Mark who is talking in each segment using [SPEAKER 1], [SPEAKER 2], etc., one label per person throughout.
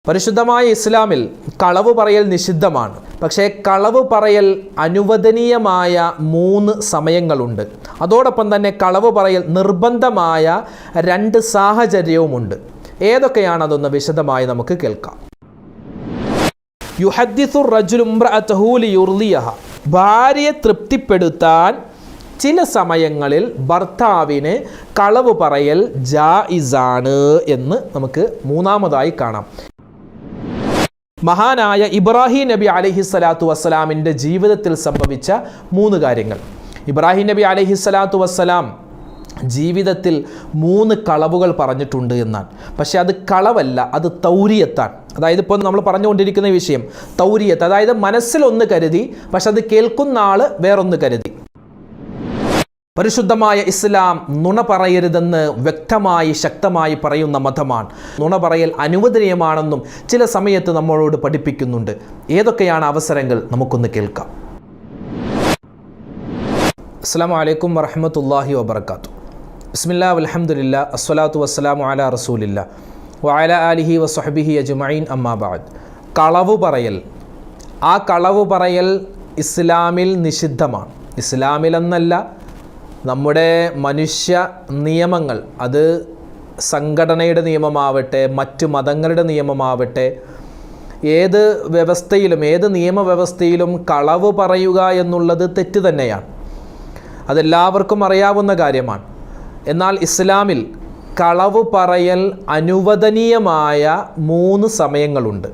[SPEAKER 1] പരിശുദ്ധമായ ഇസ്ലാമിൽ കളവ് പറയൽ നിഷിദ്ധമാണ്. പക്ഷേ കളവ് പറയൽ അനുവദനീയമായ 3 സമയങ്ങളുണ്ട്. അതോടൊപ്പം തന്നെ കളവ് പറയൽ നിർബന്ധമായ 2 സാഹചര്യവുമുണ്ട്. ഏതൊക്കെയാണ് അതൊന്ന് വിശദമായി നമുക്ക് കേൾക്കാം. യുഹദ്ദിസു റജുലു ഇംറഅതഹു ലിയുർദിയഹ, ഭാര്യയെ തൃപ്തിപ്പെടുത്താൻ ചില സമയങ്ങളിൽ ഭർത്താവിന് കളവ് പറയൽ ജായിസാണ് എന്ന് നമുക്ക് 3-മതായി കാണാം. മഹാനായ ഇബ്രാഹിം നബി അലൈഹിസ്സലാത്തു വസ്സലാമിൻ്റെ ജീവിതത്തിൽ സംഭവിച്ച 3 കാര്യങ്ങൾ. ഇബ്രാഹിം നബി അലൈഹിസ്സലാത്തു വസ്സലാം ജീവിതത്തിൽ 3 കളവുകൾ പറഞ്ഞിട്ടുണ്ട് എന്നാണ്. പക്ഷേ അത് കളവല്ല, അത് തൗരിയത്താണ്. അതായത് ഇപ്പോൾ നമ്മൾ പറഞ്ഞുകൊണ്ടിരിക്കുന്ന വിഷയം തൗരിയത്ത്, അതായത് മനസ്സിലൊന്ന് കരുതി പക്ഷെ അത് കേൾക്കുന്ന ആൾ വേറൊന്ന് കരുതി. പരിശുദ്ധമായ ഇസ്ലാം നുണ പറയരുതെന്ന് വ്യക്തമായി ശക്തമായി പറയുന്ന മതമാണ്. നുണ പറയൽ അനുവദനീയമാണെന്നും ചില സമയത്ത് നമ്മളോട് പഠിപ്പിക്കുന്നുണ്ട്. ഏതൊക്കെയാണ് അവസരങ്ങൾ നമുക്കൊന്ന് കേൾക്കാം. അസ്സലാമു അലൈക്കും വറഹ്മത്തുള്ളാഹി വബറകാതുഹു. ബിസ്മില്ലാഹി വൽഹംദുലില്ലാഹി അസ്സലാത്തു വസ്സലാമു അലാ റസൂലില്ലാഹി വഅലാ ആലിഹി വസ്വഹ്ബിഹി അജ്മഈൻ അമ്മാ ബഅദ്. കളവ് പറയൽ, ആ കളവ് പറയൽ ഇസ്ലാമിൽ നിഷിദ്ധമാണ്. ഇസ്ലാമിലെന്നല്ല, നമ്മുടെ മനുഷ്യ നിയമങ്ങൾ, അത് സംഘടനയുടെ നിയമമാവട്ടെ മറ്റു മതങ്ങളുടെ നിയമമാവട്ടെ, ഏത് വ്യവസ്ഥയിലും ഏത് നിയമവ്യവസ്ഥയിലും കളവ് പറയുക എന്നുള്ളത് തെറ്റ് തന്നെയാണ്. അതെല്ലാവർക്കും അറിയാവുന്ന കാര്യമാണ്. എന്നാൽ ഇസ്ലാമിൽ കളവ് പറയൽ അനുവദനീയമായ 3 സമയങ്ങളുണ്ട്.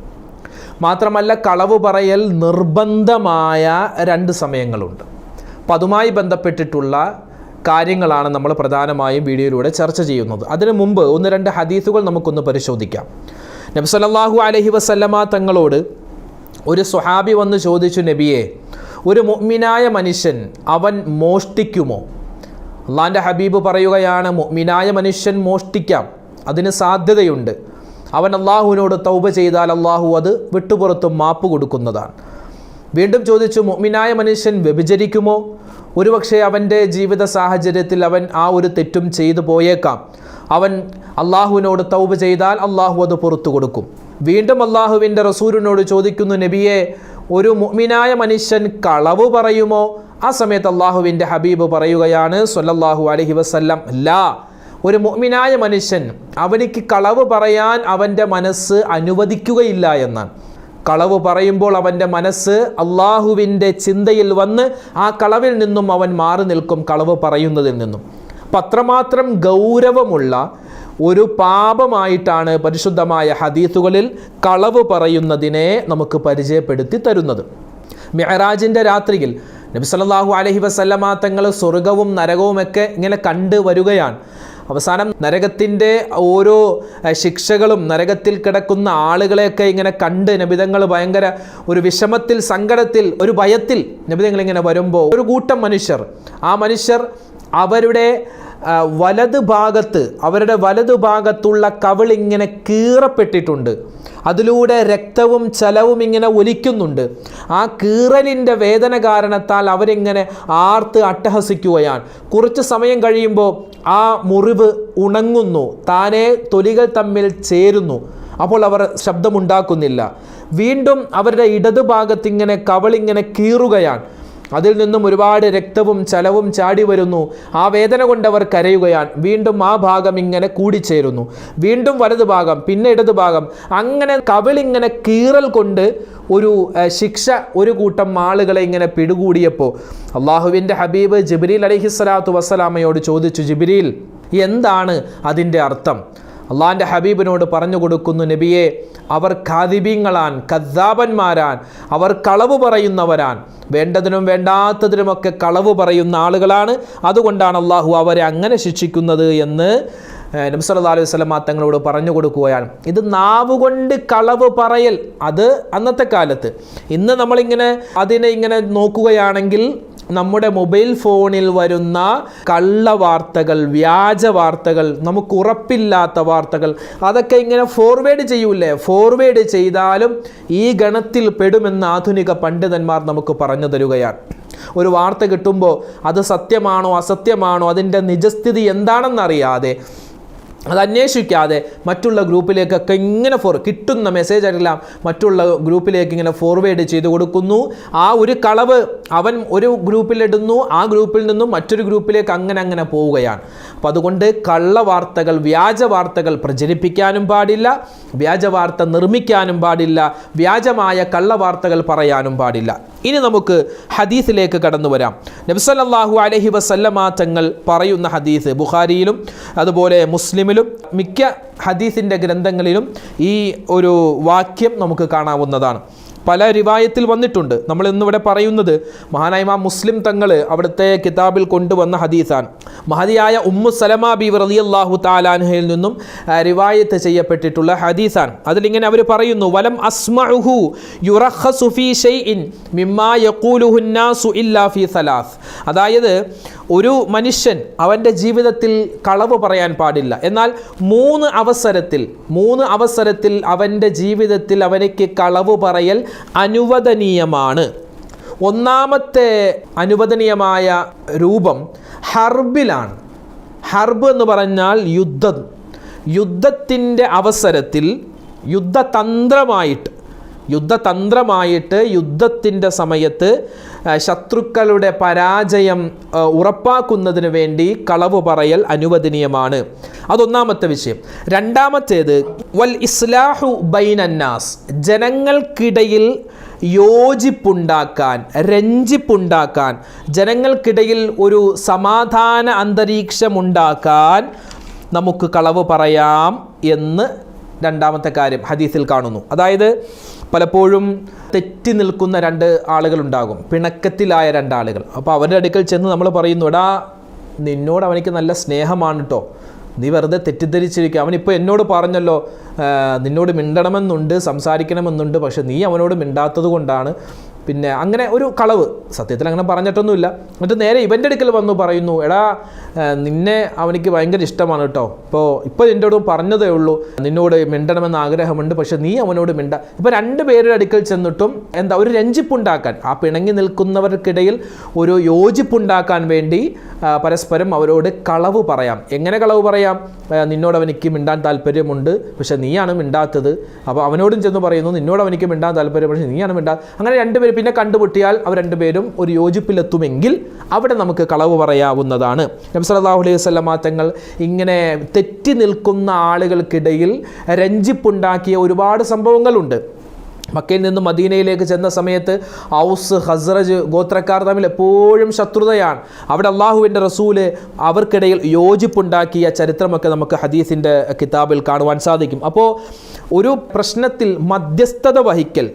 [SPEAKER 1] മാത്രമല്ല കളവ് പറയൽ നിർബന്ധമായ 2 സമയങ്ങളുണ്ട്. അപ്പം അതുമായി ബന്ധപ്പെട്ടിട്ടുള്ള കാര്യങ്ങളാണ് നമ്മൾ പ്രധാനമായും വീഡിയോയിലൂടെ ചർച്ച ചെയ്യുന്നത്. അതിനു മുമ്പ് 1-2 ഹദീസുകൾ നമുക്കൊന്ന് പരിശോധിക്കാം. നബി സല്ലല്ലാഹു അലൈഹി വസല്ലമ തങ്ങളോട് ഒരു സ്വഹാബി വന്ന് ചോദിച്ചു, നബിയെ, ഒരു മുഅ്മിനായ മനുഷ്യൻ അവൻ മോഷ്ടിക്കുമോ? അള്ളാൻ്റെ ഹബീബ് പറയുകയാണ്, മുഅ്മിനായ മനുഷ്യൻ മോഷ്ടിക്കാം, അതിന് സാധ്യതയുണ്ട്. അവൻ അള്ളാഹുവിനോട് തൗബ ചെയ്താൽ അള്ളാഹു അത് വിട്ടുപുറത്തും മാപ്പ് കൊടുക്കുന്നതാണ്. വീണ്ടും ചോദിച്ചു, മുഅ്മിനായ മനുഷ്യൻ വ്യഭിചരിക്കുമോ? ഒരുപക്ഷെ അവൻ്റെ ജീവിത സാഹചര്യത്തിൽ അവൻ ആ ഒരു തെറ്റും ചെയ്തു പോയേക്കാം. അവൻ അള്ളാഹുവിനോട് തൗബ ചെയ്താൽ അള്ളാഹു അത് പുറത്തു കൊടുക്കും. വീണ്ടും അള്ളാഹുവിൻ്റെ റസൂലിനോട് ചോദിക്കുന്നു, നബിയെ, ഒരു മുഅ്മിനായ മനുഷ്യൻ കളവ് പറയുമോ? ആ സമയത്ത് അള്ളാഹുവിൻ്റെ ഹബീബ് പറയുകയാണ് സ്വല്ലല്ലാഹു അലൈഹി വസല്ലം, ലാ, ഒരു മുഅ്മിനായ മനുഷ്യൻ അവനിക്ക് കളവ് പറയാൻ അവൻ്റെ മനസ്സ് അനുവദിക്കുകയില്ല എന്നാണ്. കളവ് പറയുമ്പോൾ അവൻ്റെ മനസ്സ് അള്ളാഹുവിൻ്റെ ചിന്തയിൽ വന്ന് ആ കളവിൽ നിന്നും അവൻ മാറി നിൽക്കും, കളവ് പറയുന്നതിൽ നിന്നും. അപ്പം അത്രമാത്രം ഗൗരവമുള്ള ഒരു പാപമായിട്ടാണ് പരിശുദ്ധമായ ഹദീസുകളിൽ കളവ് പറയുന്നതിനെ നമുക്ക് പരിചയപ്പെടുത്തി തരുന്നത്. മിഅ്റാജിൻ്റെ രാത്രിയിൽ നബി സല്ലല്ലാഹു അലൈഹി വസല്ലമ തങ്ങൾ സ്വർഗവും നരകവുമൊക്കെ ഇങ്ങനെ കണ്ടു വരികയാണ്. അവസാനം നരകത്തിൻ്റെ ഓരോ ശിക്ഷകളും നരകത്തിൽ കിടക്കുന്ന ആളുകളെയൊക്കെ ഇങ്ങനെ കണ്ട് നബിതങ്ങൾ ഭയങ്കര ഒരു വിഷമത്തിൽ, സങ്കടത്തിൽ, ഒരു ഭയത്തിൽ നബിതങ്ങൾ ഇങ്ങനെ വരുമ്പോൾ ഒരു കൂട്ടം മനുഷ്യർ, ആ മനുഷ്യർ അവരുടെ വലതുഭാഗത്തുള്ള കവിളിങ്ങനെ കീറപ്പെട്ടിട്ടുണ്ട്. അതിലൂടെ രക്തവും ചലവും ഇങ്ങനെ ഒലിക്കുന്നുണ്ട്. ആ കീറലിൻ്റെ വേദന കാരണത്താൽ അവരിങ്ങനെ ആർത്ത് അട്ടഹസിക്കുകയാണ്. കുറച്ച് സമയം കഴിയുമ്പോൾ ആ മുറിവ് ഉണങ്ങുന്നു, താനേ തൊലികൾ തമ്മിൽ ചേരുന്നു. അപ്പോൾ അവർ ശബ്ദമുണ്ടാക്കുന്നില്ല. വീണ്ടും അവരുടെ ഇടതുഭാഗത്തിങ്ങനെ കവിളിങ്ങനെ കീറുകയാണ്. അതിൽ നിന്നും ഒരുപാട് രക്തവും ചലവും ചാടി വരുന്നു. ആ വേദന കൊണ്ടവർ കരയുകയാണ്. വീണ്ടും ആ ഭാഗം ഇങ്ങനെ കൂടിച്ചേരുന്നു. വീണ്ടും വലതുഭാഗം, പിന്നെ ഇടതുഭാഗം, അങ്ങനെ കവിളിങ്ങനെ കീറൽ കൊണ്ട് ഒരു ശിക്ഷ ഒരു കൂട്ടം ആളുകളെ ഇങ്ങനെ പിടികൂടിയപ്പോൾ അള്ളാഹുവിൻ്റെ ഹബീബ് ജിബ്രീൽ അലൈഹിസ്സലാത്തു വസ്സലാമയോട് ചോദിച്ചു, ജിബ്രീൽ, എന്താണ് അതിൻ്റെ അർത്ഥം? അള്ളാഹിൻ്റെ ഹബീബിനോട് പറഞ്ഞു കൊടുക്കുന്നു, നബിയെ, അവർ കാദിബീങ്ങളാൻ, കദ്ദാബന്മാരാൻ, അവർ കളവ് പറയുന്നവരാൻ, വേണ്ടതിനും വേണ്ടാത്തതിനുമൊക്കെ കളവ് പറയുന്ന ആളുകളാണ്. അതുകൊണ്ടാണ് അള്ളാഹു അവരെ അങ്ങനെ ശിക്ഷിക്കുന്നത് എന്ന് നബി സല്ലല്ലാഹു അലൈഹി വസല്ലം തങ്ങളോട് പറഞ്ഞു കൊടുക്കുകയാണ്. ഇത് നാവുകൊണ്ട് കളവ് പറയൽ, അത് അന്നത്തെ കാലത്ത്. ഇന്ന് നമ്മളിങ്ങനെ അതിനെ ഇങ്ങനെ നോക്കുകയാണെങ്കിൽ നമ്മുടെ മൊബൈൽ ഫോണിൽ വരുന്ന കള്ള വാർത്തകൾ, വ്യാജ വാർത്തകൾ, നമുക്ക് ഉറപ്പില്ലാത്ത വാർത്തകൾ, അതൊക്കെ ഇങ്ങനെ ഫോർവേഡ് ചെയ്യൂലേ? ഫോർവേഡ് ചെയ്താലും ഈ ഗണത്തിൽ പെടുമെന്ന് ആധുനിക പണ്ഡിതന്മാർ നമുക്ക് പറഞ്ഞു തരികയാണ്. ഒരു വാർത്ത കിട്ടുമ്പോൾ അത് സത്യമാണോ അസത്യമാണോ, അതിൻ്റെ നിജസ്ഥിതി എന്താണെന്നറിയാതെ അത് അന്വേഷിക്കാതെ മറ്റുള്ള ഗ്രൂപ്പിലേക്കൊക്കെ ഇങ്ങനെ കിട്ടുന്ന മെസ്സേജ് എല്ലാം മറ്റുള്ള ഗ്രൂപ്പിലേക്ക് ഇങ്ങനെ ഫോർവേഡ് ചെയ്ത് കൊടുക്കുന്നു. ആ ഒരു കളവ് അവൻ ഒരു ഗ്രൂപ്പിലിടുന്നു, ആ ഗ്രൂപ്പിൽ നിന്നും മറ്റൊരു ഗ്രൂപ്പിലേക്ക് അങ്ങനെ പോവുകയാണ്. അപ്പോൾ അതുകൊണ്ട് കള്ളവാർത്തകൾ, വ്യാജ വാർത്തകൾ പ്രചരിപ്പിക്കാനും പാടില്ല, വ്യാജ വാർത്ത നിർമ്മിക്കാനും പാടില്ല, വ്യാജമായ കള്ളവാർത്തകൾ പറയാനും പാടില്ല. ഇനി നമുക്ക് ഹദീസിലേക്ക് കടന്നു വരാം. നബി സല്ലല്ലാഹു അലൈഹി വസല്ലമ തങ്ങൾ പറയുന്ന ഹദീസ് ബുഖാരിയിലും അതുപോലെ മുസ്ലിമിലും മിക്ക ഹദീസിൻ്റെ ഗ്രന്ഥങ്ങളിലും ഈ ഒരു വാക്യം നമുക്ക് കാണാവുന്നതാണ്. പല റിവായത്തിൽ വന്നിട്ടുണ്ട്. നമ്മൾ ഇന്നിവിടെ പറയുന്നത് മഹാനായ ഇമാം മുസ്ലിം തങ്ങൾ അവിടുത്തെ കിതാബിൽ കൊണ്ടുവന്ന ഹദീസാണ്. മഹദിയായ ഉമ്മു സലമ ബീവി റളിയല്ലാഹു തആല അൻഹയിൽ നിന്നും റിവായത്ത് ചെയ്യപ്പെട്ടിട്ടുള്ള ഹദീസാണ്. അതിലിങ്ങനെ അവർ പറയുന്നു, വലം അസ്മഉഹു യുറഖസു ഫീ ഷൈഇൻ മിമ്മാ യഖൂലുഹു നാസു ഇല്ലാ ഫീ സലാസ്. അതായത് ഒരു മനുഷ്യൻ അവൻ്റെ ജീവിതത്തിൽ കളവ് പറയാൻ പാടില്ല, എന്നാൽ മൂന്ന് അവസരത്തിൽ അവൻ്റെ ജീവിതത്തിൽ അവനക്ക് കളവ് പറയൽ അനുവദനീയമാണ്. ഒന്നാമത്തെ അനുവദനീയമായ രൂപം ഹർബിലാണ്. ഹർബ് എന്ന് പറഞ്ഞാൽ യുദ്ധത്തിൻ്റെ അവസരത്തിൽ യുദ്ധതന്ത്രമായിട്ട് യുദ്ധത്തിൻ്റെ സമയത്ത് ശത്രുക്കളുടെ പരാജയം ഉറപ്പാക്കുന്നതിന് വേണ്ടി കളവ് പറയൽ അനുവദനീയമാണ്. അതൊന്നാമത്തെ വിഷയം. രണ്ടാമത്തേത് വൽ ഇസ്ലാഹു ബൈനന്നാസ്, ജനങ്ങൾക്കിടയിൽ യോജിപ്പുണ്ടാക്കാൻ, രഞ്ജിപ്പുണ്ടാക്കാൻ, ജനങ്ങൾക്കിടയിൽ ഒരു സമാധാന അന്തരീക്ഷമുണ്ടാക്കാൻ നമുക്ക് കളവ് പറയാം എന്ന് രണ്ടാമത്തെ കാര്യം ഹദീസിൽ കാണുന്നു. അതായത് പലപ്പോഴും തെറ്റി നിൽക്കുന്ന രണ്ട് ആളുകളുണ്ടാകും, പിണക്കത്തിലായ രണ്ടാളുകൾ. അപ്പോൾ അവരുടെ അടുക്കൽ ചെന്ന് നമ്മൾ പറയുന്നു, എടാ നിന്നോട് അവനിക്ക് നല്ല സ്നേഹമാണ് കേട്ടോ, നീ വെറുതെ തെറ്റിദ്ധരിച്ചിരിക്കുക, അവനിപ്പോൾ എന്നോട് പറഞ്ഞല്ലോ നിന്നോട് മിണ്ടണമെന്നുണ്ട്, സംസാരിക്കണമെന്നുണ്ട്, പക്ഷെ നീ അവനോട് മിണ്ടാത്തത് കൊണ്ടാണ്. പിന്നെ അങ്ങനെ ഒരു കളവ്, സത്യത്തിൽ അങ്ങനെ പറഞ്ഞിട്ടൊന്നുമില്ല. എന്നിട്ട് നേരെ ഇവൻ്റെ അടുക്കൽ വന്നു പറയുന്നു, എടാ നിന്നെ അവനിക്ക് ഭയങ്കര ഇഷ്ടമാണ് കേട്ടോ, ഇപ്പോൾ നിന്നോട് പറഞ്ഞതേ ഉള്ളൂ, നിന്നോട് മിണ്ടണമെന്ന് ആഗ്രഹമുണ്ട്, പക്ഷെ നീ അവനോട് ഇപ്പോൾ രണ്ട് പേരുടെ അടുക്കൽ ചെന്നിട്ടും ഒരു രഞ്ജിപ്പുണ്ടാക്കാൻ, ആ പിണങ്ങി നിൽക്കുന്നവർക്കിടയിൽ ഒരു യോജിപ്പുണ്ടാക്കാൻ വേണ്ടി പരസ്പരം അവരോട് കളവ് പറയാം. എങ്ങനെ കളവ് പറയാം? നിന്നോട് അവനിക്ക് മിണ്ടാൻ താല്പര്യമുണ്ട്, പക്ഷെ നീയാണ് മിണ്ടാത്തത്. അപ്പോൾ അവനോടും ചെന്ന് പറയുന്നു, നിന്നോട് അവനിക്ക് മിണ്ടാൻ താല്പര്യം, പക്ഷെ നീയാണ് അങ്ങനെ രണ്ടുപേരും പിന്നെ കണ്ടുമുട്ടിയാൽ അവർ രണ്ടുപേരും ഒരു യോജിപ്പിലെത്തുമെങ്കിൽ അവിടെ നമുക്ക് കളവ് പറയാവുന്നതാണ്. നബി സല്ലല്ലാഹു അലൈഹി വസല്ലമ തങ്ങൾ ഇങ്ങനെ തെറ്റി നിൽക്കുന്ന ആളുകൾക്കിടയിൽ രഞ്ജിപ്പുണ്ടാക്കിയ ഒരുപാട് സംഭവങ്ങളുണ്ട്. മക്കയിൽ നിന്ന് മദീനയിലേക്ക് ചെന്ന സമയത്ത് ഔസ് ഖസ്റജ് ഗോത്രക്കാർ തമ്മിൽ എപ്പോഴും ശത്രുതയാണ്. അവിടെ അള്ളാഹുവിൻ്റെ റസൂല് അവർക്കിടയിൽ യോജിപ്പുണ്ടാക്കിയ ചരിത്രമൊക്കെ നമുക്ക് ഹദീസിൻ്റെ കിതാബിൽ കാണുവാൻ സാധിക്കും. അപ്പോൾ ഒരു പ്രശ്നത്തിൽ മധ്യസ്ഥത വഹിക്കൽ,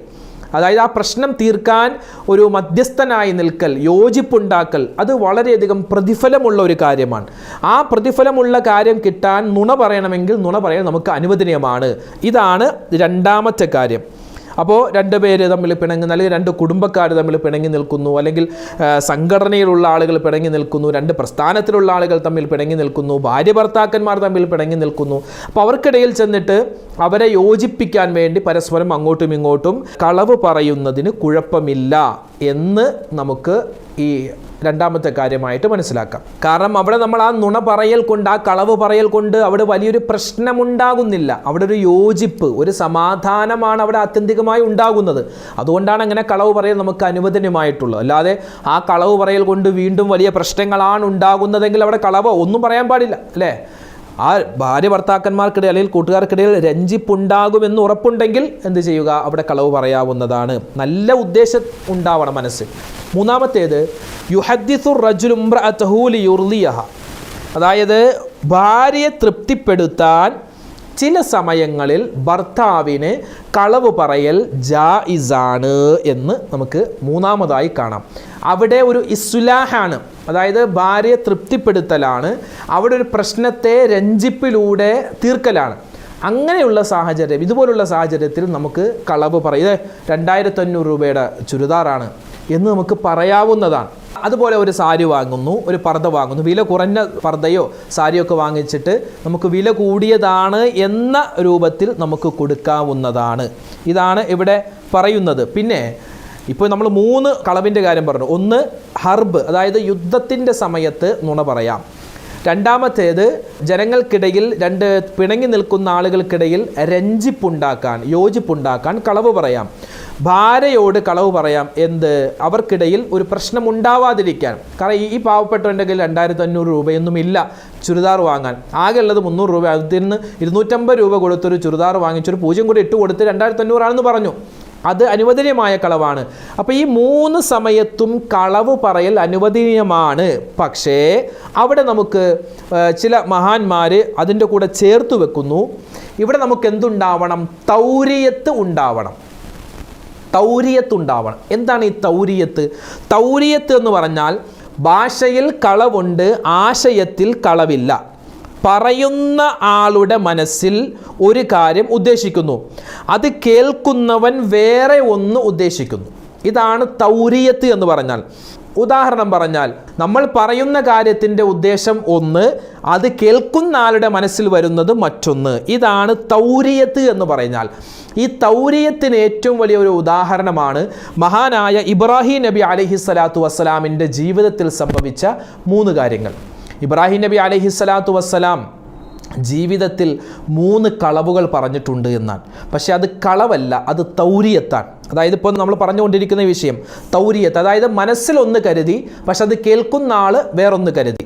[SPEAKER 1] അതായത് ആ പ്രശ്നം തീർക്കാൻ ഒരു മധ്യസ്ഥനായി നിൽക്കൽ, യോജിപ്പുണ്ടാക്കൽ, അത് വളരെയധികം പ്രതിഫലമുള്ള ഒരു കാര്യമാണ്. ആ പ്രതിഫലമുള്ള കാര്യം കിട്ടാൻ നുണ പറയണമെങ്കിൽ നുണ പറയാൻ നമുക്ക് അനുവദനീയമാണ്. ഇതാണ് രണ്ടാമത്തെ കാര്യം. അപ്പോൾ രണ്ട് പേര് തമ്മിൽ പിണങ്ങുന്ന, അല്ലെങ്കിൽ രണ്ട് കുടുംബക്കാർ തമ്മിൽ പിണങ്ങി നിൽക്കുന്നു, അല്ലെങ്കിൽ സംഘടനയിലുള്ള ആളുകൾ പിണങ്ങി നിൽക്കുന്നു, രണ്ട് പ്രസ്ഥാനത്തിലുള്ള ആളുകൾ തമ്മിൽ പിണങ്ങി നിൽക്കുന്നു, ഭാര്യ ഭർത്താക്കന്മാർ തമ്മിൽ പിണങ്ങി നിൽക്കുന്നു. അപ്പോൾ അവർക്കിടയിൽ ചെന്നിട്ട് അവരെ യോജിപ്പിക്കാൻ വേണ്ടി പരസ്പരം അങ്ങോട്ടും ഇങ്ങോട്ടും കളവ് പറയുന്നതിന് കുഴപ്പമില്ല എന്ന് നമുക്ക് ഈ രണ്ടാമത്തെ കാര്യമായിട്ട് മനസ്സിലാക്കാം. കാരണം അവിടെ നമ്മൾ ആ നുണ പറയൽ കൊണ്ട്, ആ കളവ് പറയൽ കൊണ്ട് അവിടെ വലിയൊരു പ്രശ്നമുണ്ടാകുന്നില്ല. അവിടെ ഒരു യോജിപ്പ്, ഒരു സമാധാനമാണ് അവിടെ ആത്യന്തികമായി ഉണ്ടാകുന്നത്. അതുകൊണ്ടാണ് അങ്ങനെ കളവ് പറയൽ നമുക്ക് അനുവദനീയമായിട്ടുള്ളത്. അല്ലാതെ ആ കളവ് പറയൽ കൊണ്ട് വീണ്ടും വലിയ പ്രശ്നങ്ങളാണ് ഉണ്ടാകുന്നതെങ്കിൽ അവിടെ കളവ് ഒന്നും പറയാൻ പാടില്ല, അല്ലേ? ആ ഭാര്യ ഭർത്താക്കന്മാർക്കിടയിൽ അല്ലെങ്കിൽ കൂട്ടുകാർക്കിടയിൽ രഞ്ജിപ്പുണ്ടാകുമെന്ന് ഉറപ്പുണ്ടെങ്കിൽ എന്ത് ചെയ്യുക? അവിടെ കളവ് പറയാവുന്നതാണ്. നല്ല ഉദ്ദേശം ഉണ്ടാവണം മനസ്സിൽ. മൂന്നാമത്തേത് യുഹദ്ദിസു റജുലു ഇംറഅതഹു ലിയുർദിയഹ, അതായത് ഭാര്യയെ തൃപ്തിപ്പെടുത്താൻ ചില സമയങ്ങളിൽ ഭർത്താവിന് കളവ് പറയൽ ജായിസാണ് എന്ന് നമുക്ക് മൂന്നാമതായി കാണാം. അവിടെ ഒരു ഇസ്ലാഹാണ്, അതായത് ഭാര്യയെ തൃപ്തിപ്പെടുത്തലാണ്, അവിടെ ഒരു പ്രശ്നത്തെ രഞ്ജിപ്പിലൂടെ തീർക്കലാണ്. അങ്ങനെയുള്ള സാഹചര്യം, ഇതുപോലുള്ള സാഹചര്യത്തിൽ നമുക്ക് കളവ് പറയും. 2500 രൂപയുടെ ചുരിദാറാണ് എന്ന് നമുക്ക് പറയാവുന്നതാണ്. അതുപോലെ ഒരു സാരി വാങ്ങുന്നു, ഒരു പർദ്ദ വാങ്ങുന്നു, വില കുറഞ്ഞ പർദ്ദയോ സാരിയൊക്കെ വാങ്ങിച്ചിട്ട് നമുക്ക് വില കൂടിയതാണ് എന്ന രൂപത്തിൽ നമുക്ക് കൊടുക്കാവുന്നതാണ്. ഇതാണ് ഇവിടെ പറയുന്നത്. പിന്നെ ഇപ്പോൾ നമ്മൾ 3 കളവിൻ്റെ കാര്യം പറഞ്ഞു. ഒന്ന് ഹർബ്, അതായത് യുദ്ധത്തിൻ്റെ സമയത്ത് നുണ പറയാം. രണ്ടാമത്തേത് ജനങ്ങൾക്കിടയിൽ രണ്ട് പിണങ്ങി നിൽക്കുന്ന ആളുകൾക്കിടയിൽ രഞ്ജിപ്പുണ്ടാക്കാൻ, യോജിപ്പുണ്ടാക്കാൻ കളവ് പറയാം. ഭാര്യയോട് കളവ് പറയാം. എന്ത്? അവർക്കിടയിൽ ഒരു പ്രശ്നം ഉണ്ടാവാതിരിക്കാൻ. കാരണം ഈ പാവപ്പെട്ടവൻ്റെ കയ്യിൽ 2500 രൂപയൊന്നും ഇല്ല ചുരിദാർ വാങ്ങാൻ. ആകെ ഉള്ളത് 300 രൂപ. അതിൽ നിന്ന് 250 രൂപ കൊടുത്തൊരു ചുരിദാർ വാങ്ങിച്ചൊരു 0 കൂടി ഇട്ട് കൊടുത്ത് 2500 ആണെന്ന് പറഞ്ഞു. അത് അനുവദനീയമായ കളവാണ്. അപ്പോൾ ഈ 3 സമയത്തും കളവ് പറയൽ അനുവദനീയമാണ്. പക്ഷേ അവിടെ നമുക്ക് ചില മഹാന്മാർ അതിൻ്റെ കൂടെ ചേർത്ത് വെക്കുന്നു. ഇവിടെ നമുക്ക് എന്തുണ്ടാവണം? തൗരിയത്ത് ഉണ്ടാവണം. തൗരിയത്ത് ഉണ്ടാവണം. എന്താണ് ഈ തൗരിയത്ത്? തൗരിയത്ത് എന്ന് പറഞ്ഞാൽ ഭാഷയിൽ കളവുണ്ട്, ആശയത്തിൽ കളവില്ല. പറയുന്ന ആളുടെ മനസ്സിൽ ഒരു കാര്യം ഉദ്ദേശിക്കുന്നു, അത് കേൾക്കുന്നവൻ വേറെ ഒന്ന് ഉദ്ദേശിക്കുന്നു. ഇതാണ് തൗരിയത്ത് എന്ന് പറഞ്ഞാൽ. ഉദാഹരണം പറഞ്ഞാൽ, നമ്മൾ പറയുന്ന കാര്യത്തിൻ്റെ ഉദ്ദേശം ഒന്ന്, അത് കേൾക്കുന്ന ആളുടെ മനസ്സിൽ വരുന്നത് മറ്റൊന്ന്. ഇതാണ് തൗരിയത്ത് എന്ന് പറഞ്ഞാൽ. ഈ തൗരിയത്തിന് ഏറ്റവും വലിയൊരു ഉദാഹരണമാണ് മഹാനായ ഇബ്രാഹിം നബി അലൈഹിസ്സലാത്തു വസ്സലാമിൻ്റെ ജീവിതത്തിൽ സംഭവിച്ച 3 കാര്യങ്ങൾ. ഇബ്രാഹിം നബി അലൈഹിസ്സലാത്തു വസ്സലാം ജീവിതത്തിൽ 3 കളവുകൾ പറഞ്ഞിട്ടുണ്ട് എന്നാണ്. പക്ഷേ അത് കളവല്ല, അത് തൗരിയത്താണ്. അതായത് ഇപ്പോൾ നമ്മൾ പറഞ്ഞുകൊണ്ടിരിക്കുന്ന വിഷയം തൗരിയത്ത്, അതായത് മനസ്സിലൊന്ന് കരുതി പക്ഷെ അത് കേൾക്കുന്ന ആൾ വേറൊന്ന് കരുതി.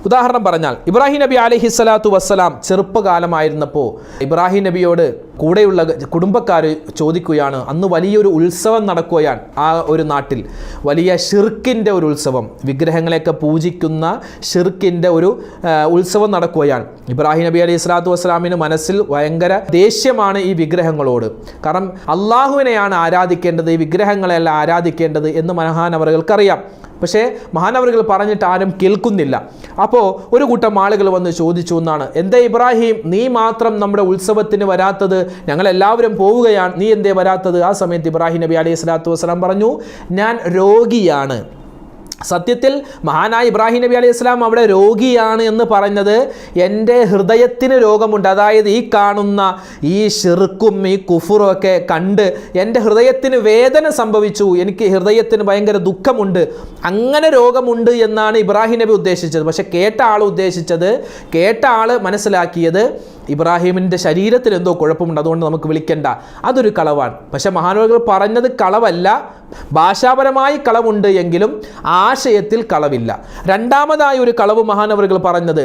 [SPEAKER 1] ഉദാഹരണം പറഞ്ഞാൽ, ഇബ്രാഹിം നബി അലൈഹിസ്സലാത്തു വസ്സലാം ചെറുപ്പകാലമായിരുന്നപ്പോൾ ഇബ്രാഹിം നബിയോട് കൂടെയുള്ള കുടുംബക്കാർ ചോദിക്കുകയാണ്. അന്ന് വലിയൊരു ഉത്സവം നടക്കുകയാണ് ആ ഒരു നാട്ടിൽ. വലിയ ഷിർക്കിൻ്റെ ഒരു ഉത്സവം, വിഗ്രഹങ്ങളെയൊക്കെ പൂജിക്കുന്ന ഷിർക്കിൻ്റെ ഒരു ഉത്സവം നടക്കുകയാണ്. ഇബ്രാഹിം നബി അലൈഹി സ്വലാത്തു വസ്സലാമിന് മനസ്സിൽ ഭയങ്കര ദേഷ്യമാണ് ഈ വിഗ്രഹങ്ങളോട്. കാരണം അള്ളാഹുവിനെയാണ് ആരാധിക്കേണ്ടത്, ഈ വിഗ്രഹങ്ങളെയല്ല ആരാധിക്കേണ്ടത് എന്ന് മഹാനവറുകൾക്കറിയാം. പക്ഷേ മഹാനവറുകൾ പറഞ്ഞിട്ട് ആരും കേൾക്കുന്നില്ല. അപ്പോൾ ഒരു കൂട്ടം ആളുകൾ വന്ന് ചോദിച്ചു എന്നാണ്, എന്താ ഇബ്രാഹിം, നീ മാത്രം നമ്മുടെ ഉത്സവത്തിന് വരാത്തത്? ഞങ്ങളെല്ലാവരും പോവുകയാണ്, നീ എന്തേ വരാത്തത്? ആ സമയത്ത് ഇബ്രാഹിം നബി അലൈഹി സ്വലാത്തു വസ്സലാം പറഞ്ഞു, ഞാൻ രോഗിയാണ്. സത്യത്തിൽ മഹാനായ ഇബ്രാഹിം നബി അലൈഹി സ്വലാം അവിടെ രോഗിയാണ് എന്ന് പറഞ്ഞത് എൻ്റെ ഹൃദയത്തിന് രോഗമുണ്ട്, അതായത് ഈ കാണുന്ന ഈ ഷിർക്കും ഈ കുഫറും ഒക്കെ കണ്ട് എൻ്റെ ഹൃദയത്തിന് വേദന സംഭവിച്ചു, എനിക്ക് ഹൃദയത്തിന് ഭയങ്കര ദുഃഖമുണ്ട്, അങ്ങനെ രോഗമുണ്ട് എന്നാണ് ഇബ്രാഹിം നബി ഉദ്ദേശിച്ചത്. പക്ഷെ കേട്ട ആൾ മനസ്സിലാക്കിയത് ഇബ്രാഹിമിൻ്റെ ശരീരത്തിൽ എന്തോ കുഴപ്പമുണ്ട്, അതുകൊണ്ട് നമുക്ക് വിളിക്കണ്ട, അതൊരു കളവാണ്. പക്ഷെ മഹാനവറുകൾ പറഞ്ഞത് കളവല്ല, ഭാഷാപരമായി കളവുണ്ട് എങ്കിലും ആശയത്തിൽ കളവില്ല. രണ്ടാമതായി ഒരു കളവ് മഹാനവറുകൾ പറഞ്ഞത്,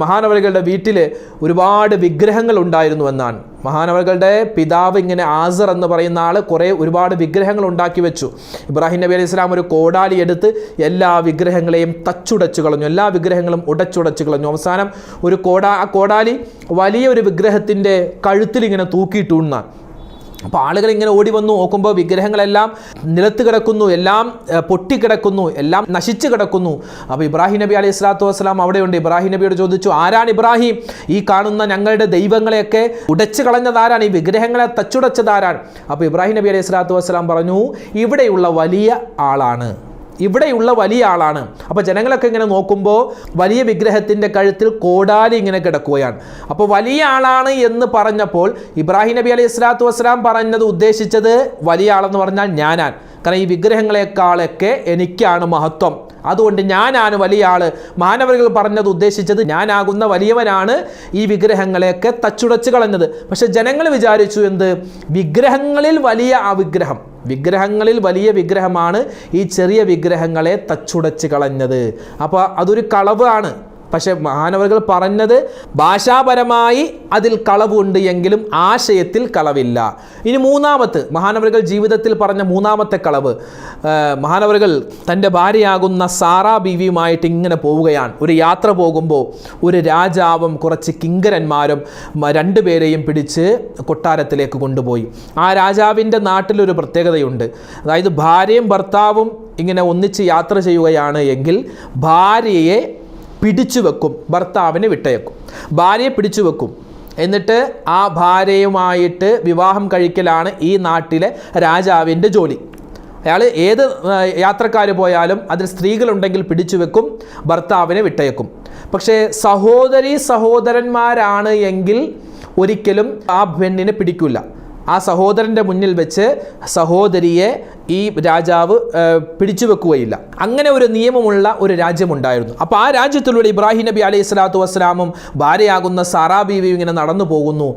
[SPEAKER 1] മഹാനവറുകളുടെ വീട്ടിൽ ഒരുപാട് വിഗ്രഹങ്ങൾ ഉണ്ടായിരുന്നു എന്നാണ്. മഹാനവറുകളുടെ പിതാവ് ഇങ്ങനെ ആസർ എന്ന് പറയുന്ന ആൾ ഒരുപാട് വിഗ്രഹങ്ങൾ ഉണ്ടാക്കി വെച്ചു. ഇബ്രാഹിം നബി അലൈഹി സ്വലാം ഒരു കോടാലി എടുത്ത് എല്ലാ വിഗ്രഹങ്ങളെയും തച്ചുടച്ചു കളഞ്ഞു, എല്ലാ വിഗ്രഹങ്ങളും ഉടച്ചുടച്ചു കളഞ്ഞു. അവസാനം ആ കോടാലി വലിയൊരു വിഗ്രഹത്തിൻ്റെ കഴുത്തിൽ ഇങ്ങനെ തൂക്കിയിട്ടുണ്ണാൻ. അപ്പോൾ ആളുകൾ ഇങ്ങനെ ഓടി വന്നു നോക്കുമ്പോൾ വിഗ്രഹങ്ങളെല്ലാം നിലത്ത് കിടക്കുന്നു, എല്ലാം പൊട്ടിക്കിടക്കുന്നു, എല്ലാം നശിച്ചു കിടക്കുന്നു. അപ്പോൾ ഇബ്രാഹിം നബി അലൈഹി സ്വലാത്തു വസ്സലാം അവിടെയുണ്ട്. ഇബ്രാഹിം നബിയോട് ചോദിച്ചു, ആരാണ് ഇബ്രാഹിം ഈ കാണുന്ന ഞങ്ങളുടെ ദൈവങ്ങളെയൊക്കെ ഉടച്ചു കളഞ്ഞതാരാണ്, ഈ വിഗ്രഹങ്ങളെ തച്ചുടച്ചതാരാണ്? അപ്പോൾ ഇബ്രാഹിം നബി അലൈഹി സ്വലാത്തു വസ്സലാം പറഞ്ഞു, ഇവിടെയുള്ള വലിയ ആളാണ്. അപ്പോൾ ജനങ്ങളൊക്കെ ഇങ്ങനെ നോക്കുമ്പോൾ വലിയ വിഗ്രഹത്തിൻ്റെ കഴുത്തിൽ കോടാലി ഇങ്ങനെ കിടക്കുകയാണ്. അപ്പോൾ വലിയ ആളാണ് എന്ന് പറഞ്ഞപ്പോൾ ഇബ്രാഹിം നബി അലൈഹി സ്വലാത്തു വസ്സലാം ഉദ്ദേശിച്ചത് വലിയ ആളെന്ന് പറഞ്ഞാൽ ഞാനാണ്. കാരണം ഈ വിഗ്രഹങ്ങളെക്കാളൊക്കെ എനിക്കാണ് മഹത്വം, അതുകൊണ്ട് ഞാനാണ് വലിയ ആൾ. മഹാനവറുകൾ ഉദ്ദേശിച്ചത് ഞാനാകുന്ന വലിയവനാണ് ഈ വിഗ്രഹങ്ങളെയൊക്കെ തച്ചുടച്ച് കളഞ്ഞത്. പക്ഷെ ജനങ്ങൾ വിചാരിച്ചു എന്ത്, വിഗ്രഹങ്ങളിൽ വലിയ വിഗ്രഹമാണ് ഈ ചെറിയ വിഗ്രഹങ്ങളെ തച്ചുടച്ച് കളഞ്ഞത്. അപ്പോൾ അതൊരു കളവാണ്. പക്ഷെ മഹാനവറുകൾ പറഞ്ഞത് ഭാഷാപരമായി അതിൽ കളവുണ്ട് എങ്കിലും ആശയത്തിൽ കളവില്ല. ഇനി മഹാനവറുകൾ ജീവിതത്തിൽ പറഞ്ഞ മൂന്നാമത്തെ കളവ്, മഹാനവറുകൾ തൻ്റെ ഭാര്യയാകുന്ന സാറാ ബീവിയുമായിട്ട് ഇങ്ങനെ പോവുകയാണ്. ഒരു യാത്ര പോകുമ്പോൾ ഒരു രാജാവും കുറച്ച് കിങ്കരന്മാരും 2 പേരെയും പിടിച്ച് കൊട്ടാരത്തിലേക്ക് കൊണ്ടുപോയി. ആ രാജാവിൻ്റെ നാട്ടിലൊരു പ്രത്യേകതയുണ്ട്. അതായത് ഭാര്യയും ഭർത്താവും ഇങ്ങനെ ഒന്നിച്ച് യാത്ര ചെയ്യുകയാണ് എങ്കിൽ ഭാര്യയെ പിടിച്ചു വെക്കും, ഭർത്താവിനെ വിട്ടയക്കും. ഭാര്യയെ പിടിച്ചു വെക്കും, എന്നിട്ട് ആ ഭാര്യയുമായിട്ട് വിവാഹം കഴിക്കലാണ് ഈ നാട്ടിലെ രാജാവിൻ്റെ ജോലി. അയാൾ ഏത് യാത്രക്കാർ പോയാലും അതിൽ സ്ത്രീകളുണ്ടെങ്കിൽ പിടിച്ചു വെക്കും, ഭർത്താവിനെ വിട്ടയക്കും. പക്ഷേ സഹോദരന്മാരാണ് എങ്കിൽ ഒരിക്കലും ആ പെണ്ണിനെ പിടിക്കില്ല. ആ സഹോദരൻ്റെ മുന്നിൽ വെച്ച് സഹോദരിയെ ഈ രാജാവ് പിടിച്ചു വെക്കുകയില്ല. അങ്ങനെ ഒരു നിയമമുള്ള ഒരു രാജ്യമുണ്ടായിരുന്നു. അപ്പോൾ ആ രാജ്യത്തിലൂടെ ഇബ്രാഹിം നബി അലൈഹി സ്വലാത്തു വസ്സലാമും ഭാര്യയാകുന്ന സാറാ ബീവിയും ഇങ്ങനെ നടന്നു പോകുന്നു.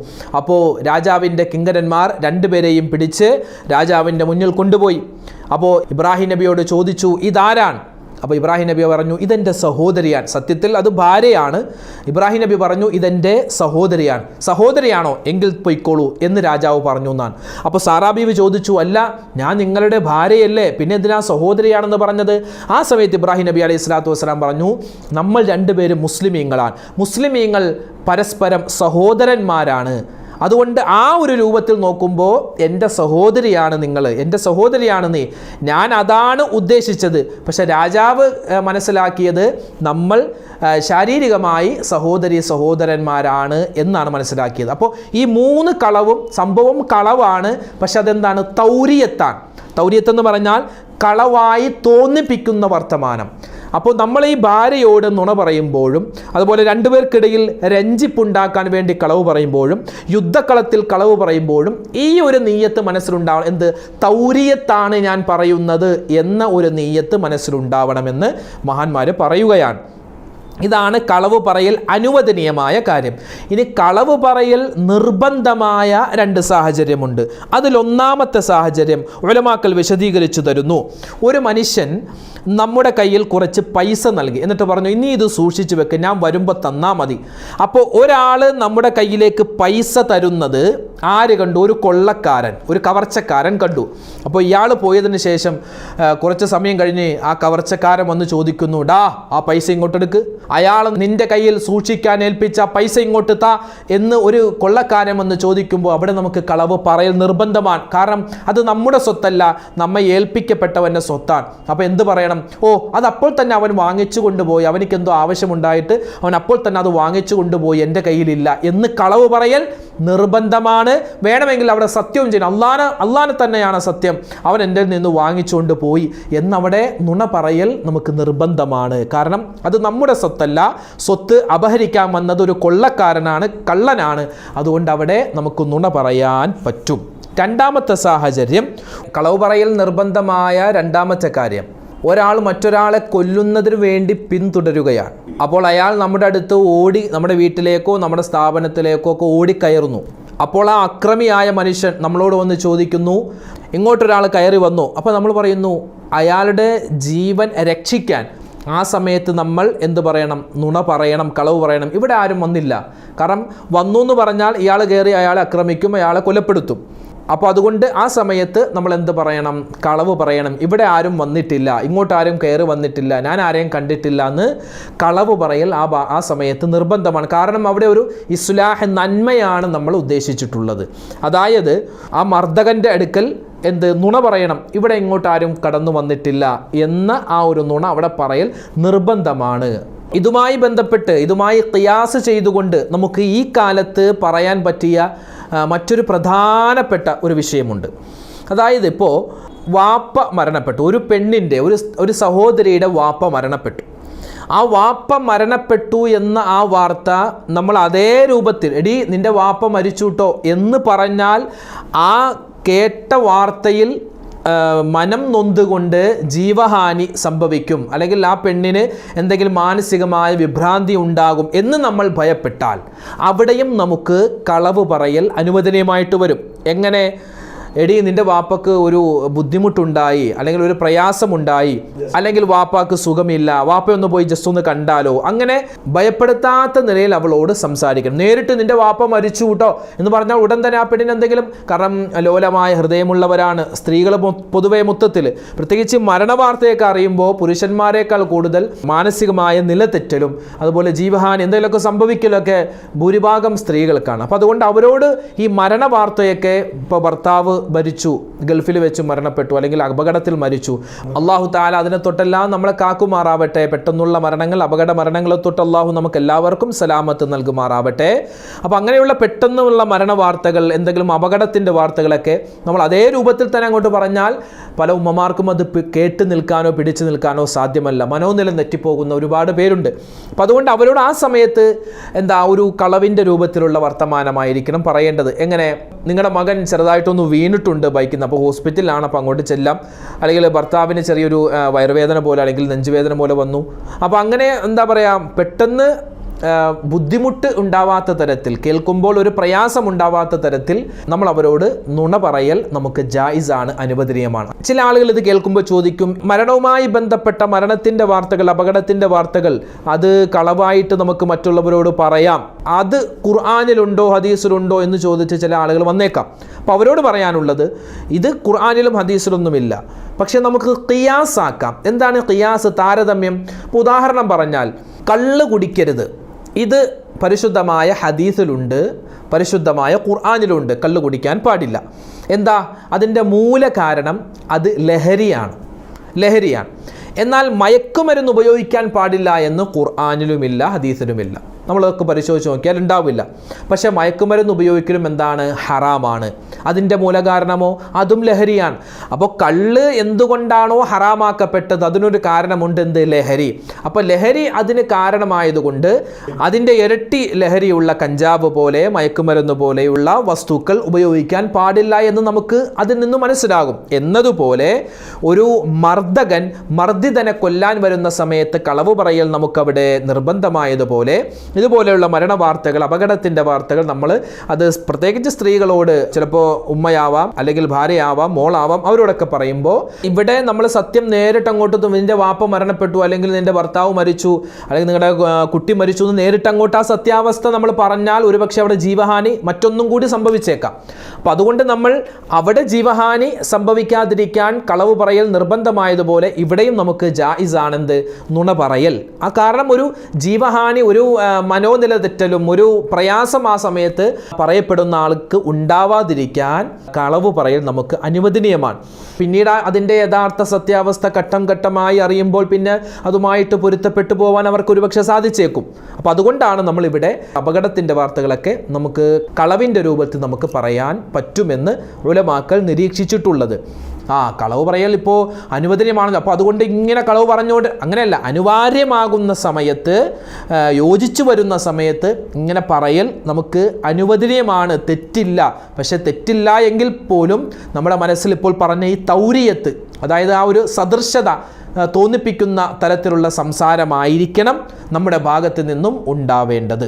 [SPEAKER 1] അപ്പോൾ രാജാവിൻ്റെ കിങ്കരന്മാർ രണ്ടുപേരെയും പിടിച്ച് രാജാവിൻ്റെ മുന്നിൽ കൊണ്ടുപോയി. അപ്പോൾ ഇബ്രാഹിം നബിയോട് ചോദിച്ചു, ഇതാരാണ്? അപ്പോൾ ഇബ്രാഹിം നബി പറഞ്ഞു, ഇതെൻ്റെ സഹോദരിയാണ്. സത്യത്തിൽ അത് ഭാര്യയാണ്. ഇബ്രാഹിം നബി പറഞ്ഞു, ഇതെൻ്റെ സഹോദരിയാണ്. സഹോദരിയാണോ? എങ്കിൽ പൊയ്ക്കോളൂ എന്ന് രാജാവ് പറഞ്ഞു എന്നാണ്. അപ്പോൾ സാറാ ബീവി ചോദിച്ചു, അല്ല, ഞാൻ നിങ്ങളുടെ ഭാര്യയല്ലേ, പിന്നെ എന്തിനാ സഹോദരിയാണെന്ന് പറഞ്ഞത്? ആ സമയത്ത് ഇബ്രാഹിം നബി അലൈഹി സ്വലാത്തു വസ്സലാം പറഞ്ഞു, നമ്മൾ രണ്ടുപേരും മുസ്ലിമീങ്ങളാണ്. മുസ്ലിമീങ്ങൾ പരസ്പരം സഹോദരന്മാരാണ്. അതുകൊണ്ട് ആ ഒരു രൂപത്തിൽ നോക്കുമ്പോൾ എൻ്റെ സഹോദരിയാണ് നിങ്ങൾ, എൻ്റെ സഹോദരിയാണ് നീ, ഞാൻ അതാണ് ഉദ്ദേശിച്ചത്. പക്ഷെ രാജാവ് മനസ്സിലാക്കിയത് നമ്മൾ ശാരീരികമായി സഹോദരന്മാരാണ് എന്നാണ് മനസ്സിലാക്കിയത്. അപ്പോൾ ഈ 3 കളവും സംഭവം കളവാണ്, പക്ഷെ അതെന്താണ്? തൗരിയത്തെന്ന് പറഞ്ഞാൽ കളവായി തോന്നിപ്പിക്കുന്ന വർത്തമാനം. അപ്പോൾ നമ്മൾ ഈ ഭാര്യയോട് നുണ പറയുമ്പോഴും അതുപോലെ രണ്ടുപേർക്കിടയിൽ രഞ്ജിപ്പുണ്ടാക്കാൻ വേണ്ടി കളവ് പറയുമ്പോഴും യുദ്ധക്കളത്തിൽ കളവ് പറയുമ്പോഴും ഈ ഒരു നീയത്ത് മനസ്സിലുണ്ടാവണം. എന്ത്? തൗരിയത്താണ് ഞാൻ പറയുന്നത് എന്ന ഒരു നീയത്ത് മനസ്സിലുണ്ടാവണമെന്ന് മഹാന്മാർ പറയുകയാണ്. ഇതാണ് കളവ് പറയൽ അനുവദനീയമായ കാര്യം. ഇനി കളവ് പറയൽ നിർബന്ധമായ 2 സാഹചര്യമുണ്ട്. അതിലൊന്നാമത്തെ സാഹചര്യം ഉലമാക്കൾ വിശദീകരിച്ചു തരുന്നു. ഒരു മനുഷ്യൻ നമ്മുടെ കയ്യിൽ കുറച്ച് പൈസ നൽകി, എന്നിട്ട് പറഞ്ഞു, ഇനി ഇത് സൂക്ഷിച്ചു വെക്ക്, ഞാൻ വരുമ്പോൾ തന്നാൽ മതി. അപ്പോൾ ഒരാൾ നമ്മുടെ കയ്യിലേക്ക് പൈസ തരുന്നത് ആര് കണ്ടു? ഒരു കൊള്ളക്കാരൻ, ഒരു കവർച്ചക്കാരൻ കണ്ടു. അപ്പോൾ ഇയാൾ പോയതിന് ശേഷം കുറച്ച് സമയം കഴിഞ്ഞ് ആ കവർച്ചക്കാരൻ വന്ന് ചോദിക്കുന്നു, ഡാ ആ പൈസ ഇങ്ങോട്ടെടുക്ക്, അയാൾ നിന്റെ കയ്യിൽ സൂക്ഷിക്കാൻ ഏൽപ്പിച്ച പൈസ ഇങ്ങോട്ട് താ എന്ന് ഒരു കൊള്ളക്കാരൻ വന്ന് ചോദിക്കുമ്പോൾ അവിടെ നമുക്ക് കളവ് പറയൽ നിർബന്ധമാണ്. കാരണം അത് നമ്മുടെ സ്വത്തല്ല, നമ്മെ ഏൽപ്പിക്കപ്പെട്ടവൻ്റെ സ്വത്താണ്. അപ്പോൾ എന്ത് പറയണം? അത് അപ്പോൾ തന്നെ അവൻ വാങ്ങിച്ചു കൊണ്ടുപോയി, അവനിക്ക് എന്തോ ആവശ്യമുണ്ടായിട്ട് അവൻ അപ്പോൾ തന്നെ അത് വാങ്ങിച്ചു കൊണ്ടുപോയി, എൻ്റെ കയ്യിലില്ല എന്ന് കളവ് പറയൽ നിർബന്ധമാണ്. വേണമെങ്കിൽ അവിടെ സത്യവും ചെയ്യണം, അള്ളാനെ തന്നെയാണ് സത്യം, അവൻ എൻ്റെ നിന്ന് വാങ്ങിച്ചുകൊണ്ട് പോയി എന്നവിടെ നുണ പറയൽ നമുക്ക് നിർബന്ധമാണ്. കാരണം അത് നമ്മുടെ സ്വത്തല്ല, സ്വത്ത് അപഹരിക്കാൻ വന്നത് ഒരു കൊള്ളക്കാരനാണ്, കള്ളനാണ്. അതുകൊണ്ട് അവിടെ നമുക്ക് നുണ പറയാൻ പറ്റും. രണ്ടാമത്തെ സാഹചര്യം, കളവ് പറയൽ നിർബന്ധമായ രണ്ടാമത്തെ കാര്യം, ഒരാൾ മറ്റൊരാളെ കൊല്ലുന്നതിന് വേണ്ടി പിന്തുടരുകയാണ്. അപ്പോൾ അയാൾ നമ്മുടെ അടുത്ത് ഓടി നമ്മുടെ വീട്ടിലേക്കോ നമ്മുടെ സ്ഥാപനത്തിലേക്കോ ഒക്കെ ഓടിക്കയറുന്നു. അപ്പോൾ ആ അക്രമിയായ മനുഷ്യൻ നമ്മളോട് വന്ന് ചോദിക്കുന്നു, ഇങ്ങോട്ടൊരാൾ കയറി വന്നു. അപ്പോൾ നമ്മൾ പറയുന്നു, അയാളുടെ ജീവൻ രക്ഷിക്കാൻ ആ സമയത്ത് നമ്മൾ എന്ത് പറയണം? നുണ പറയണം, കളവ് പറയണം. ഇവിടെ ആരും വന്നില്ല. കാരണം വന്നു എന്ന് പറഞ്ഞാൽ ഇയാൾ കയറി അയാളെ ആക്രമിക്കും, അയാളെ കൊലപ്പെടുത്തും. അപ്പോൾ അതുകൊണ്ട് ആ സമയത്ത് നമ്മൾ എന്ത് പറയണം? കളവ് പറയണം. ഇവിടെ ആരും വന്നിട്ടില്ല, ഇങ്ങോട്ട് ആരും കയറി വന്നിട്ടില്ല, ഞാൻ ആരെയും കണ്ടിട്ടില്ല എന്ന് കളവ് പറയൽ ആ സമയത്ത് നിർബന്ധമാണ്. കാരണം അവിടെ ഒരു ഇസ്ലാഹ്, നന്മയാണ് നമ്മൾ ഉദ്ദേശിച്ചിട്ടുള്ളത്. അതായത് ആ മർദ്ദകൻ്റെ അടുക്കൽ നുണ പറയണം, ഇവിടെ ഇങ്ങോട്ട് ആരും കടന്നു വന്നിട്ടില്ല എന്ന ആ ഒരു നുണ അവിടെ പറയൽ നിർബന്ധമാണ്. ഇതുമായി ബന്ധപ്പെട്ട് ഇതുമായി ഖിയാസ് ചെയ്തുകൊണ്ട് നമുക്ക് ഈ കാലത്ത് പറയാൻ പറ്റിയ മറ്റൊരു പ്രധാനപ്പെട്ട ഒരു വിഷയമുണ്ട്. അതായത് ഇപ്പോൾ വാപ്പ മരണപ്പെട്ടു, ഒരു പെണ്ണിൻ്റെ ഒരു സഹോദരിയുടെ വാപ്പ മരണപ്പെട്ടു. ആ വാപ്പ മരണപ്പെട്ടു എന്ന ആ വാർത്ത നമ്മൾ അതേ രൂപത്തിൽ, എടി നിൻ്റെ വാപ്പ മരിച്ചുട്ടോ എന്ന് പറഞ്ഞാൽ ആ കേട്ട വാർത്തയിൽ മനം നൊന്തുകൊണ്ട് ജീവഹാനി സംഭവിക്കും, അല്ലെങ്കിൽ ആ പെണ്ണിന് എന്തെങ്കിലും മാനസികമായ വിഭ്രാന്തി ഉണ്ടാകും എന്ന് നമ്മൾ ഭയപ്പെട്ടാൽ അവിടെയും നമുക്ക് കളവ് പറയൽ അനുവദനീയമായിട്ട് വരും. എങ്ങനെ? എടി നിൻ്റെ വാപ്പക്ക് ഒരു ബുദ്ധിമുട്ടുണ്ടായി, അല്ലെങ്കിൽ ഒരു പ്രയാസമുണ്ടായി, അല്ലെങ്കിൽ വാപ്പാക്ക് സുഖമില്ല, വാപ്പയൊന്ന് പോയി ജസ്റ്റ് ഒന്ന് കണ്ടാലോ, അങ്ങനെ ഭയപ്പെടുത്താത്ത നിലയിൽ അവളോട് സംസാരിക്കണം. നേരിട്ട് നിൻ്റെ വാപ്പ മരിച്ചു കേട്ടോ എന്ന് പറഞ്ഞാൽ ഉടൻ തന്നെ ആ പെണ്ണിന് എന്തെങ്കിലും, കാരണം ലോലമായ ഹൃദയമുള്ളവരാണ് സ്ത്രീകൾ പൊതുവെ മൊത്തത്തിൽ, പ്രത്യേകിച്ച് മരണവാർത്തയൊക്കെ അറിയുമ്പോൾ പുരുഷന്മാരെക്കാൾ കൂടുതൽ മാനസികമായ നിലതെറ്റലും അതുപോലെ ജീവഹാനി എന്തെങ്കിലുമൊക്കെ സംഭവിക്കലൊക്കെ ഭൂരിഭാഗം സ്ത്രീകൾക്കാണ്. അപ്പോൾ അതുകൊണ്ട് അവരോട് ഈ മരണവാർത്തയൊക്കെ ഇപ്പോൾ ഭർത്താവ് ഭരിച്ചു, ഗൾഫിൽ വെച്ച് മരണപ്പെട്ടു, അല്ലെങ്കിൽ അപകടത്തിൽ മരിച്ചു. അള്ളാഹു താല അതിനെ തൊട്ടെല്ലാം നമ്മളെ കാക്കുമാറാവട്ടെ. പെട്ടെന്നുള്ള മരണങ്ങൾ, അപകട മരണങ്ങളെ തൊട്ട് അള്ളാഹു നമുക്ക് എല്ലാവർക്കും സലാമത്ത് നൽകുമാറാവട്ടെ. അപ്പോൾ അങ്ങനെയുള്ള പെട്ടെന്നുള്ള മരണ വാർത്തകൾ, എന്തെങ്കിലും അപകടത്തിൻ്റെ വാർത്തകളൊക്കെ നമ്മൾ അതേ രൂപത്തിൽ തന്നെ അങ്ങോട്ട് പറഞ്ഞാൽ പല ഉമ്മമാർക്കും അത് കേട്ട് നിൽക്കാനോ പിടിച്ചു നിൽക്കാനോ സാധ്യമല്ല. മനോനില തെറ്റിപ്പോകുന്ന ഒരുപാട് പേരുണ്ട്. അപ്പോൾ അതുകൊണ്ട് അവരോട് ആ സമയത്ത് ഒരു കളവിൻ്റെ രൂപത്തിലുള്ള വർത്തമാനമായിരിക്കണം പറയേണ്ടത്. എങ്ങനെ, നിങ്ങളുടെ മകൻ ചെറുതായിട്ടൊന്ന് വീണിട്ടുണ്ട് ബൈക്കിൽ നിന്ന്, അപ്പോൾ ഹോസ്പിറ്റലിലാണ്, അപ്പോൾ അങ്ങോട്ട് ചെല്ലാം. അല്ലെങ്കിൽ ഭർത്താവിന് ചെറിയൊരു വയറുവേദന പോലെ അല്ലെങ്കിൽ നെഞ്ചുവേദന പോലെ വന്നു. അപ്പോൾ അങ്ങനെ പെട്ടെന്ന് ബുദ്ധിമുട്ട് ഉണ്ടാവാത്ത തരത്തിൽ, കേൾക്കുമ്പോൾ ഒരു പ്രയാസം ഉണ്ടാവാത്ത തരത്തിൽ നമ്മൾ അവരോട് നുണ പറയൽ നമുക്ക് ജായിസാണ്, അനുവദനീയമാണ്. ചില ആളുകൾ ഇത് കേൾക്കുമ്പോൾ ചോദിക്കും, മരണവുമായി ബന്ധപ്പെട്ട മരണത്തിൻ്റെ വാർത്തകൾ, അപകടത്തിൻ്റെ വാർത്തകൾ അത് കളവായിട്ട് നമുക്ക് മറ്റുള്ളവരോട് പറയാം, അത് ഖുർആനിലുണ്ടോ ഹദീസിലുണ്ടോ എന്ന് ചോദിച്ച് ചില ആളുകൾ വന്നേക്കാം. അപ്പോൾ അവരോട് പറയാനുള്ളത്, ഇത് ഖുർആനിലും ഹദീസിലൊന്നുമില്ല, പക്ഷെ നമുക്ക് ഖിയാസ് ആക്കാം. എന്താണ് ഖിയാസ്? താരതമ്യം. ഉദാഹരണം പറഞ്ഞാൽ, കള്ള് കുടിക്കരുത്, ഇത് പരിശുദ്ധമായ ഹദീസിലുണ്ട്, പരിശുദ്ധമായ ഖുർആനിലുണ്ട്. കള്ള് കുടിക്കാൻ പാടില്ല. എന്താ അതിൻ്റെ മൂല കാരണം? അത് ലഹരിയാണ്. എന്നാൽ മയക്കുമരുന്ന് ഉപയോഗിക്കാൻ പാടില്ല എന്ന് ഖുർആനിലുമില്ല, ഹദീസിലുമില്ല. നമ്മളൊക്കെ പരിശോധിച്ച് നോക്കിയാൽ ഉണ്ടാവില്ല. പക്ഷേ മയക്കുമരുന്ന് ഉപയോഗിക്കലും എന്താണ്? ഹറാമാണ്. അതിൻ്റെ മൂലകാരണമോ? അതും ലഹരിയാണ്. അപ്പോൾ കള്ള് എന്തുകൊണ്ടാണോ ഹറാമാക്കപ്പെട്ടത് അതിനൊരു കാരണമുണ്ട്, എന്ത്? ലഹരി. അപ്പോൾ ലഹരി അതിന് കാരണമായതുകൊണ്ട് അതിൻ്റെ ഇരട്ടി ലഹരിയുള്ള കഞ്ചാവ് പോലെ, മയക്കുമരുന്ന് പോലെയുള്ള വസ്തുക്കൾ ഉപയോഗിക്കാൻ പാടില്ല എന്ന് നമുക്ക് അതിൽ നിന്ന് മനസ്സിലാകും. എന്നതുപോലെ ഒരു മർദ്ദകൻ മർദ്ദിതനെ കൊല്ലാൻ വരുന്ന സമയത്ത് കളവ് പറയൽ നമുക്കവിടെ നിർബന്ധമായതുപോലെ ഇതുപോലെയുള്ള മരണ വാർത്തകൾ, അപകടത്തിൻ്റെ വാർത്തകൾ നമ്മൾ അത് പ്രത്യേകിച്ച് സ്ത്രീകളോട്, ചിലപ്പോൾ ഉമ്മയാവാം അല്ലെങ്കിൽ ഭാര്യയാവാം, മോളാവാം, അവരോടൊക്കെ പറയുമ്പോൾ ഇവിടെ നമ്മൾ സത്യം നേരിട്ട് അങ്ങോട്ട്, നിൻ്റെ വാപ്പ മരണപ്പെട്ടു അല്ലെങ്കിൽ നിൻ്റെ ഭർത്താവ് മരിച്ചു അല്ലെങ്കിൽ നിങ്ങളുടെ കുട്ടി മരിച്ചു എന്ന് നേരിട്ട് അങ്ങോട്ട് ആ സത്യാവസ്ഥ നമ്മൾ പറഞ്ഞാൽ ഒരുപക്ഷെ അവിടെ ജീവഹാനി മറ്റൊന്നും കൂടി സംഭവിച്ചേക്കാം. അപ്പോൾ അതുകൊണ്ട് നമ്മൾ അവിടെ ജീവഹാനി സംഭവിക്കാതിരിക്കാൻ കളവ് പറയൽ നിർബന്ധമായതുപോലെ ഇവിടെയും നമുക്ക് ജായിസാണെന്ത്? നുണ പറയൽ. ആ കാരണം ഒരു ജീവഹാനി, ഒരു മനോനില തെറ്റലും ഒരു പ്രയാസം ആ സമയത്ത് പറയപ്പെടുന്ന ആൾക്ക് ഉണ്ടാവാതിരിക്കാൻ കളവ് പറയൽ നമുക്ക് അനുവദനീയമാണ്. പിന്നീട് അതിൻ്റെ യഥാർത്ഥ സത്യാവസ്ഥ ഘട്ടം ഘട്ടമായി അറിയുമ്പോൾ പിന്നെ അതുമായിട്ട് പൊരുത്തപ്പെട്ടു പോകാൻ അവർക്ക് ഒരുപക്ഷെ സാധിച്ചേക്കും. അപ്പോൾ അതുകൊണ്ടാണ് നമ്മളിവിടെ അപകടത്തിൻ്റെ വാർത്തകളൊക്കെ നമുക്ക് കളവിൻ്റെ രൂപത്തിൽ നമുക്ക് പറയാൻ പറ്റുമെന്ന് ഉലമാക്കൾ നിരീക്ഷിച്ചിട്ടുള്ളത്. കളവ് പറയൽ ഇപ്പോൾ അനുവദനീയമാണല്ലോ, അപ്പോൾ അതുകൊണ്ട് ഇങ്ങനെ കളവ് പറഞ്ഞുകൊണ്ട് അങ്ങനെയല്ല. അനിവാര്യമാകുന്ന സമയത്ത്, യോജിച്ചു വരുന്ന സമയത്ത് ഇങ്ങനെ പറയൽ നമുക്ക് അനുവദനീയമാണ്, തെറ്റില്ല. പക്ഷെ തെറ്റില്ല എങ്കിൽ പോലും നമ്മുടെ മനസ്സിൽ ഇപ്പോൾ പറഞ്ഞ ഈ തൗരിയത്ത്, അതായത് ആ ഒരു സദൃശത തോന്നിപ്പിക്കുന്ന തരത്തിലുള്ള സംസാരമായിരിക്കണം നമ്മുടെ ഭാഗത്ത് നിന്നും ഉണ്ടാവേണ്ടത്.